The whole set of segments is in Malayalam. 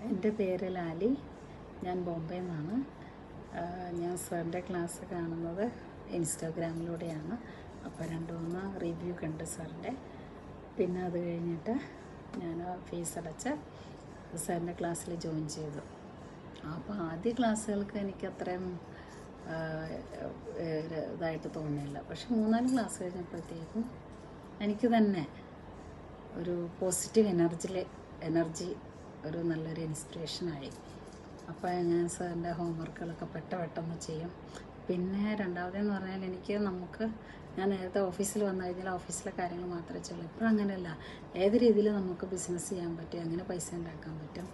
എൻ്റെ പേര് ലാലി. ഞാൻ ബോംബെയിൽ നിന്നാണ്. ഞാൻ സാറിൻ്റെ ക്ലാസ് കാണുന്നത് ഇൻസ്റ്റാഗ്രാമിലൂടെയാണ്. അപ്പോൾ 2-3 റിവ്യൂ കണ്ട് സാറിൻ്റെ. പിന്നെ അത് കഴിഞ്ഞിട്ട് ഞാൻ ഫീസ് അടച്ച് സാറിൻ്റെ ക്ലാസ്സിൽ ജോയിൻ ചെയ്തു. അപ്പോൾ ആദ്യ ക്ലാസ്സുകൾക്ക് എനിക്ക് അത്രയും ഇതായിട്ട് തോന്നിയില്ല. പക്ഷെ 3-4 ക്ലാസ് കഴിഞ്ഞപ്പോഴത്തേക്കും എനിക്ക് തന്നെ ഒരു പോസിറ്റീവ് എനർജി ഒരു നല്ലൊരു ഇൻസ്പിറേഷനായി. അപ്പോൾ ഞാൻ സാറിൻ്റെ ഹോംവർക്കുകളൊക്കെ പെട്ടെന്ന് ചെയ്യും. പിന്നെ രണ്ടാമതെന്ന് പറഞ്ഞാൽ ഞാൻ നേരത്തെ ഓഫീസിൽ വന്നു കഴിഞ്ഞാൽ ഓഫീസിലെ കാര്യങ്ങൾ മാത്രമേ ചെയ്യുള്ളൂ. ഇപ്പോഴും അങ്ങനെയല്ല. ഏത് രീതിയിൽ നമുക്ക് ബിസിനസ് ചെയ്യാൻ പറ്റും, എങ്ങനെ പൈസ ഉണ്ടാക്കാൻ പറ്റും,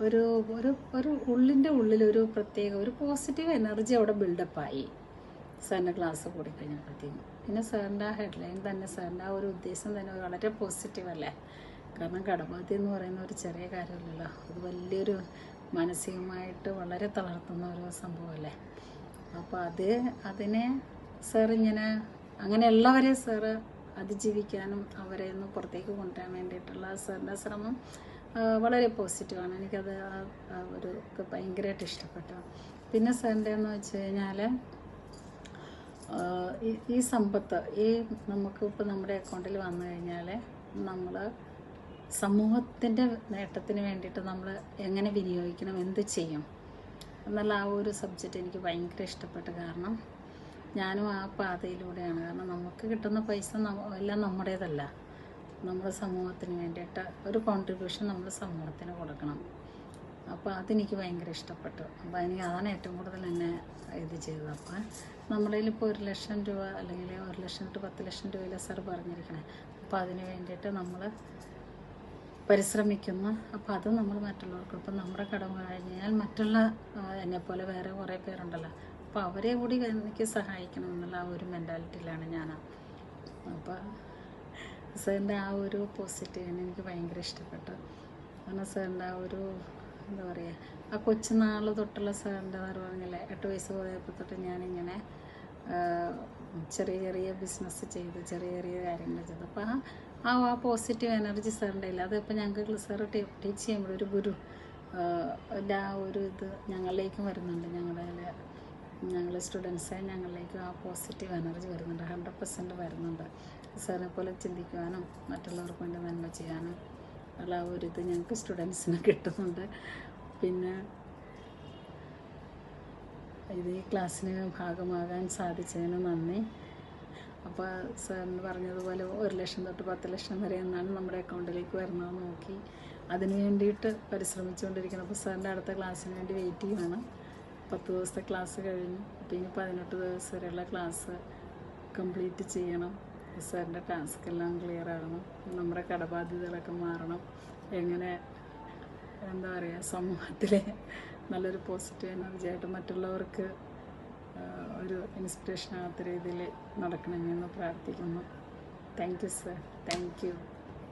ഒരു ഒരു ഒരു ഉള്ളിൽ ഒരു പ്രത്യേക ഒരു പോസിറ്റീവ് എനർജി അവിടെ ബിൽഡപ്പായി സാറിൻ്റെ ക്ലാസ് കൂടി കഴിഞ്ഞപ്പോഴത്തേക്കും. പിന്നെ സാറിൻ്റെ ആ ഹെഡ്ലൈൻ തന്നെ, സാറിൻ്റെ ആ ഒരു ഉദ്ദേശം തന്നെ വളരെ പോസിറ്റീവല്ലേ. കാരണം കടബാധ്യത എന്ന് പറയുന്ന ഒരു ചെറിയ കാര്യമല്ലല്ലോ, അത് വലിയൊരു മാനസികമായിട്ട് വളരെ തളർത്തുന്ന ഒരു സംഭവമല്ലേ. അപ്പോൾ അതിനെ സാറിങ്ങനെ അങ്ങനെയുള്ളവരെ സാറ് അതിജീവിക്കാനും അവരെ ഒന്ന് പുറത്തേക്ക് കൊണ്ടുവരാൻ വേണ്ടിയിട്ടുള്ള സാറിൻ്റെ ശ്രമം വളരെ പോസിറ്റീവാണ്. എനിക്കത് ഒരു ഭയങ്കരമായിട്ട് ഇഷ്ടപ്പെട്ടു. പിന്നെ സാറിൻ്റെ എന്ന് വെച്ച് കഴിഞ്ഞാൽ ഈ സമ്പത്ത് നമുക്കിപ്പോൾ നമ്മുടെ അക്കൗണ്ടിൽ വന്നു കഴിഞ്ഞാൽ നമ്മൾ സമൂഹത്തിൻ്റെ നേട്ടത്തിന് വേണ്ടിയിട്ട് നമ്മൾ എങ്ങനെ വിനിയോഗിക്കണം, എന്ത് ചെയ്യും എന്നുള്ള ആ ഒരു സബ്ജക്റ്റ് എനിക്ക് ഭയങ്കര ഇഷ്ടപ്പെട്ടു. കാരണം ഞാനും ആ പാതയിലൂടെയാണ്. കാരണം നമുക്ക് കിട്ടുന്ന പൈസ എല്ലാം നമ്മുടേതല്ല, നമ്മുടെ സമൂഹത്തിന് വേണ്ടിയിട്ട് ഒരു കോൺട്രിബ്യൂഷൻ നമ്മൾ സമൂഹത്തിന് കൊടുക്കണം. അപ്പോൾ അതെനിക്ക് ഭയങ്കര ഇഷ്ടപ്പെട്ടു. അപ്പോൾ അതാണ് ഏറ്റവും കൂടുതൽ എന്നെ ഇത് ചെയ്തത്. അപ്പോൾ നമ്മുടെ കയ്യിലിപ്പോൾ 1 ലക്ഷം രൂപ അല്ലെങ്കിൽ 1 ലക്ഷം to 10 ലക്ഷം രൂപയിലെ സാർ പറഞ്ഞിരിക്കണേ. അപ്പോൾ അതിന് വേണ്ടിയിട്ട് നമ്മൾ പരിശ്രമിക്കുന്നു. അപ്പോൾ അത് നമ്മൾ മറ്റുള്ളവർക്ക്, ഇപ്പം നമ്മുടെ കടമ കഴിഞ്ഞാൽ മറ്റുള്ള എന്നെപ്പോലെ വേറെ കുറേ പേരുണ്ടല്ലോ, അപ്പോൾ അവരെ കൂടി എനിക്ക് സഹായിക്കണം എന്നുള്ള ആ ഒരു മെൻറ്റാലിറ്റിയിലാണ് ഞാൻ. അപ്പോൾ സാറിൻ്റെ ആ ഒരു പോസിറ്റീവിനെ എനിക്ക് ഭയങ്കര ഇഷ്ടപ്പെട്ടു. കാരണം സാറിൻ്റെ ആ ഒരു എന്താ പറയുക, ആ കൊച്ചുനാൾ തൊട്ടുള്ള സാറിൻ്റെ പറഞ്ഞില്ലേ, 8 വയസ്സ് പോയപ്പോൾ തൊട്ട് ഞാനിങ്ങനെ ചെറിയ ബിസിനസ് ചെയ്ത് ചെറിയ കാര്യങ്ങൾ ചെയ്തു. അപ്പോൾ ആ പോസിറ്റീവ് എനർജി സാറിൻ്റെ ഇല്ല. അതിപ്പോൾ ഞങ്ങൾക്ക് സാറ് ടീച്ച് ചെയ്യുമ്പോൾ ഒരു ഗുരു ആ ഒരു ഇത് ഞങ്ങളിലേക്കും വരുന്നുണ്ട്. ഞങ്ങൾ സ്റ്റുഡൻസ് ഞങ്ങളിലേക്ക് ആ പോസിറ്റീവ് എനർജി വരുന്നുണ്ട്, 100% വരുന്നുണ്ട്. സാറിനെ പോലെ ചിന്തിക്കുവാനും മറ്റുള്ളവർക്ക് വേണ്ടി നന്മ ചെയ്യാനും ഉള്ള ഒരു ഇത് ഞങ്ങൾക്ക് സ്റ്റുഡൻസിന് കിട്ടുന്നുണ്ട്. പിന്നെ ഈ ക്ലാസ്സിന് ഭാഗമാകാൻ സാധിച്ചതിന് നന്ദി. അപ്പോൾ സാറിന് പറഞ്ഞതുപോലെ 1 ലക്ഷം തൊട്ട് 10 ലക്ഷം വരെ എന്നാണ് നമ്മുടെ അക്കൗണ്ടിലേക്ക് വരുന്നതെന്ന് നോക്കി അതിന് വേണ്ടിയിട്ട് പരിശ്രമിച്ചുകൊണ്ടിരിക്കണം. അപ്പോൾ സാറിൻ്റെ അടുത്ത ക്ലാസ്സിന് വേണ്ടി വെയിറ്റ് ചെയ്യുകയാണ്. 10 ദിവസത്തെ ക്ലാസ് കഴിഞ്ഞു. അപ്പോൾ ഇനി 18 ദിവസം വരെയുള്ള ക്ലാസ് കംപ്ലീറ്റ് ചെയ്യണം. സാറിൻ്റെ ടാസ്ക് എല്ലാം ക്ലിയർ ആകണം, നമ്മുടെ കടബാധ്യതകളൊക്കെ മാറണം, എങ്ങനെ എന്താ പറയുക സമൂഹത്തിലെ നല്ലൊരു പോസിറ്റീവ് എനർജി ആയിട്ട് മറ്റുള്ളവർക്ക് ഒരു ഇൻസ്പിറേഷൻ ആകാത്ത രീതിയിൽ നടക്കണമെന്ന് പ്രാർത്ഥിക്കുന്നു. Thank you sir, thank you.